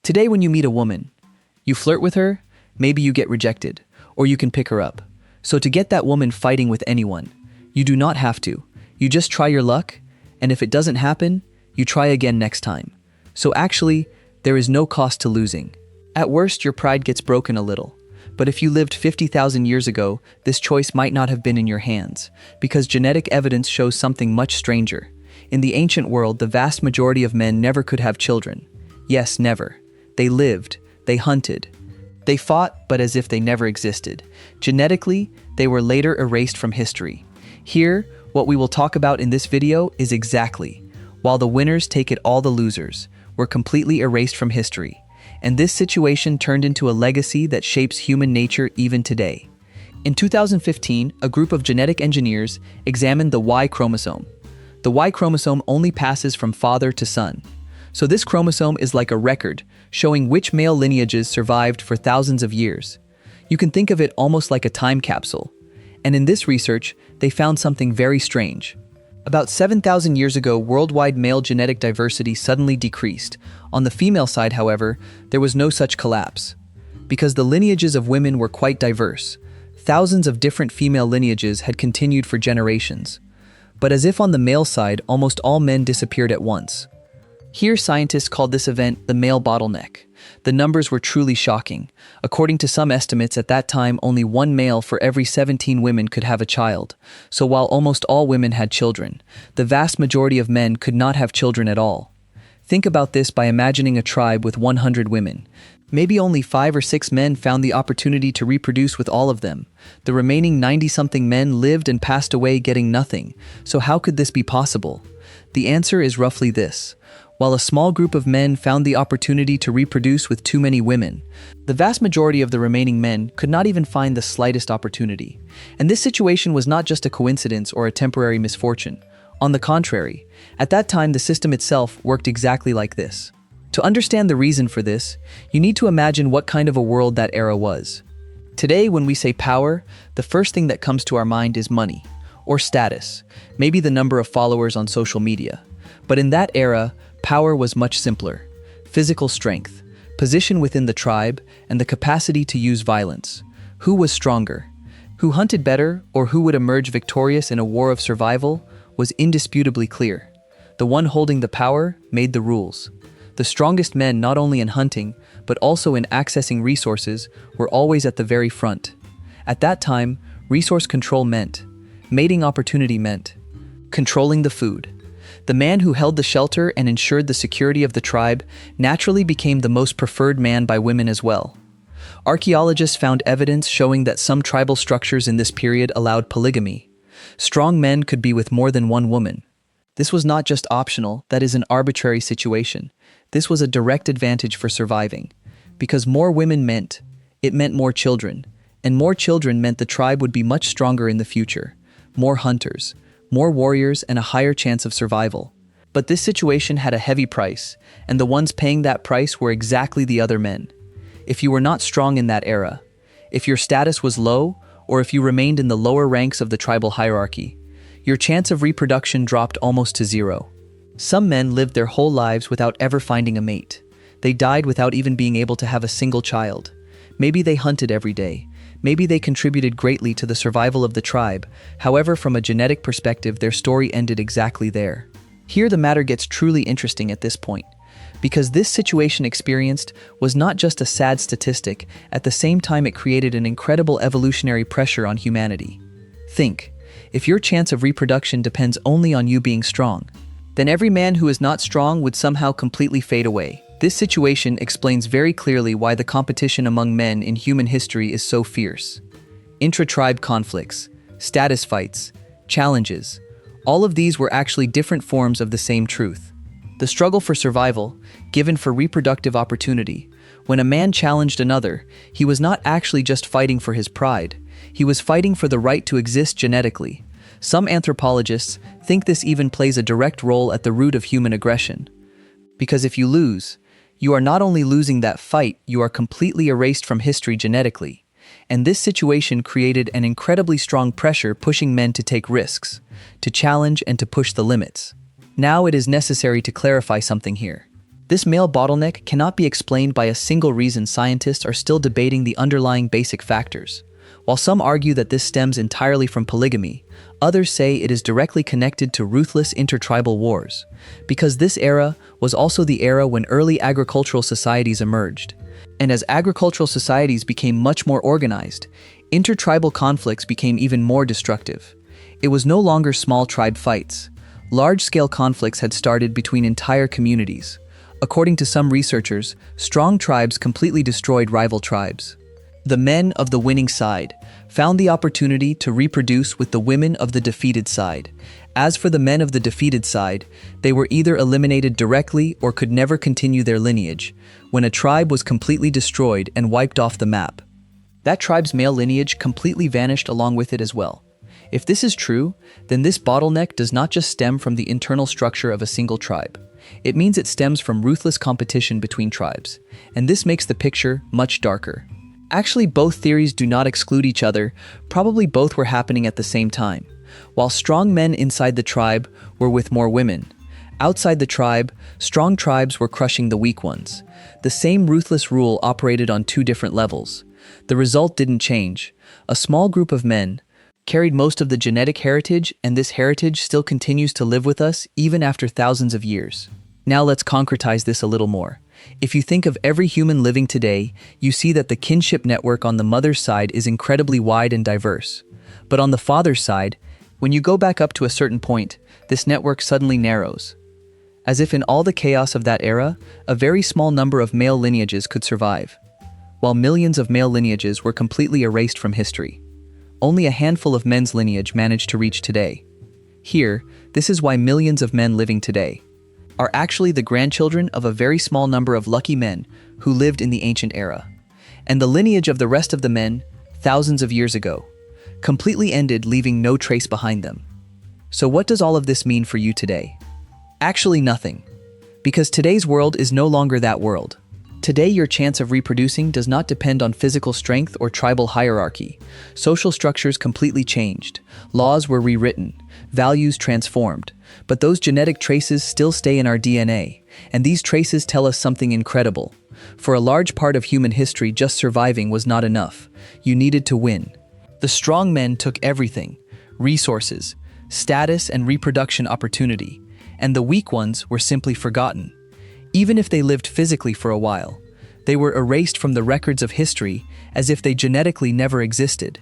Today when you meet a woman, you flirt with her, maybe you get rejected, or you can pick her up. So to get that woman fighting with anyone, you do not have to. You just try your luck, and if it doesn't happen, you try again next time. So actually, there is no cost to losing. At worst, your pride gets broken a little. But if you lived 50,000 years ago, this choice might not have been in your hands, because genetic evidence shows something much stranger. In the ancient world, the vast majority of men never could have children. Yes, never. They lived, they hunted. They fought, but as if they never existed. Genetically, they were later erased from history. Here, what we will talk about in this video is exactly, while the winners take it all, the losers were completely erased from history. And this situation turned into a legacy that shapes human nature even today. In 2015, a group of genetic engineers examined the Y chromosome. The Y chromosome only passes from father to son. So this chromosome is like a record, showing which male lineages survived for thousands of years. You can think of it almost like a time capsule. And in this research, they found something very strange. About 7,000 years ago, worldwide male genetic diversity suddenly decreased. On the female side, however, there was no such collapse. Because the lineages of women were quite diverse, thousands of different female lineages had continued for generations. But as if on the male side, almost all men disappeared at once. Here, scientists called this event the male bottleneck. The numbers were truly shocking. According to some estimates, at that time, only one male for every 17 women could have a child. So while almost all women had children, the vast majority of men could not have children at all. Think about this by imagining a tribe with 100 women. Maybe only 5 or 6 men found the opportunity to reproduce with all of them. The remaining 90-something men lived and passed away getting nothing. So how could this be possible? The answer is roughly this. While a small group of men found the opportunity to reproduce with too many women, the vast majority of the remaining men could not even find the slightest opportunity. And this situation was not just a coincidence or a temporary misfortune. On the contrary, at that time the system itself worked exactly like this. To understand the reason for this, you need to imagine what kind of a world that era was. Today, when we say power, the first thing that comes to our mind is money, or status, maybe the number of followers on social media. But in that era, power was much simpler. Physical strength, position within the tribe, and the capacity to use violence. Who was stronger? Who hunted better, or who would emerge victorious in a war of survival, was indisputably clear. The one holding the power made the rules. The strongest men, not only in hunting, but also in accessing resources, were always at the very front. At that time, resource control meant, mating opportunity meant, controlling the food. The man who held the shelter and ensured the security of the tribe naturally became the most preferred man by women as well. Archaeologists found evidence showing that some tribal structures in this period allowed polygamy. Strong men could be with more than one woman. This was not just optional, that is an arbitrary situation. This was a direct advantage for surviving. Because more women meant more children. And more children meant the tribe would be much stronger in the future. More hunters, more warriors, and a higher chance of survival. But this situation had a heavy price, and the ones paying that price were exactly the other men. If you were not strong in that era, if your status was low, or if you remained in the lower ranks of the tribal hierarchy, your chance of reproduction dropped almost to zero. Some men lived their whole lives without ever finding a mate. They died without even being able to have a single child. Maybe they hunted every day. Maybe they contributed greatly to the survival of the tribe. However, from a genetic perspective, their story ended exactly there. Here the matter gets truly interesting at this point, because this situation experienced was not just a sad statistic, at the same time it created an incredible evolutionary pressure on humanity. Think, if your chance of reproduction depends only on you being strong, then every man who is not strong would somehow completely fade away. This situation explains very clearly why the competition among men in human history is so fierce. Intra-tribe conflicts, status fights, challenges, all of these were actually different forms of the same truth. The struggle for survival, given for reproductive opportunity. When a man challenged another, he was not actually just fighting for his pride. He was fighting for the right to exist genetically. Some anthropologists think this even plays a direct role at the root of human aggression. Because if you lose, you are not only losing that fight, you are completely erased from history genetically. And this situation created an incredibly strong pressure pushing men to take risks, to challenge and to push the limits. Now it is necessary to clarify something here. This male bottleneck cannot be explained by a single reason. Scientists are still debating the underlying basic factors. While some argue that this stems entirely from polygamy, others say it is directly connected to ruthless intertribal wars, because this era was also the era when early agricultural societies emerged. And as agricultural societies became much more organized, intertribal conflicts became even more destructive. It was no longer small tribe fights. Large-scale conflicts had started between entire communities. According to some researchers, strong tribes completely destroyed rival tribes. The men of the winning side found the opportunity to reproduce with the women of the defeated side. As for the men of the defeated side, they were either eliminated directly or could never continue their lineage, when a tribe was completely destroyed and wiped off the map. That tribe's male lineage completely vanished along with it as well. If this is true, then this bottleneck does not just stem from the internal structure of a single tribe. It means it stems from ruthless competition between tribes, and this makes the picture much darker. Actually, both theories do not exclude each other. Probably both were happening at the same time. While strong men inside the tribe were with more women, outside the tribe, strong tribes were crushing the weak ones. The same ruthless rule operated on two different levels. The result didn't change. A small group of men carried most of the genetic heritage, and this heritage still continues to live with us even after thousands of years. Now let's concretize this a little more. If you think of every human living today, you see that the kinship network on the mother's side is incredibly wide and diverse. But on the father's side, when you go back up to a certain point, this network suddenly narrows. As if in all the chaos of that era, a very small number of male lineages could survive, while millions of male lineages were completely erased from history. Only a handful of men's lineage managed to reach today. Here, this is why millions of men living today are actually the grandchildren of a very small number of lucky men who lived in the ancient era. And the lineage of the rest of the men, thousands of years ago, completely ended, leaving no trace behind them. So what does all of this mean for you today? Actually nothing, because today's world is no longer that world. Today, your chance of reproducing does not depend on physical strength or tribal hierarchy. Social structures completely changed. Laws were rewritten, values transformed, but those genetic traces still stay in our DNA, and these traces tell us something incredible. For a large part of human history, just surviving was not enough. You needed to win. The strong men took everything: resources, status, and reproduction opportunity, and the weak ones were simply forgotten. Even if they lived physically for a while, they were erased from the records of history as if they genetically never existed.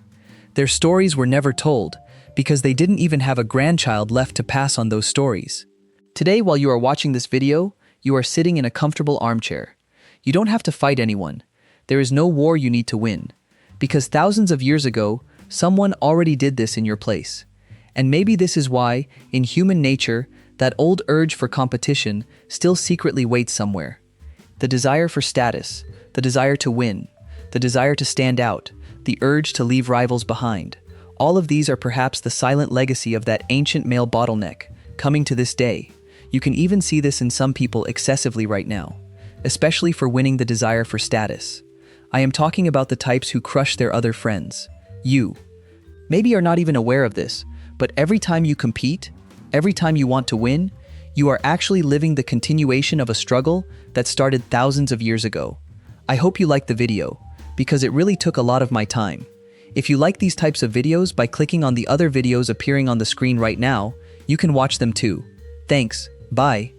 Their stories were never told because they didn't even have a grandchild left to pass on those stories. Today, while you are watching this video, you are sitting in a comfortable armchair. You don't have to fight anyone. There is no war you need to win, because thousands of years ago, someone already did this in your place. And maybe this is why, in human nature, that old urge for competition still secretly waits somewhere. The desire for status, the desire to win, the desire to stand out, the urge to leave rivals behind. All of these are perhaps the silent legacy of that ancient male bottleneck, coming to this day. You can even see this in some people excessively right now, especially for winning the desire for status. I am talking about the types who crush their other friends. You. Maybe you're not even aware of this, but every time you compete, every time you want to win, you are actually living the continuation of a struggle that started thousands of years ago. I hope you liked the video, because it really took a lot of my time. If you like these types of videos, by clicking on the other videos appearing on the screen right now, you can watch them too. Thanks, bye.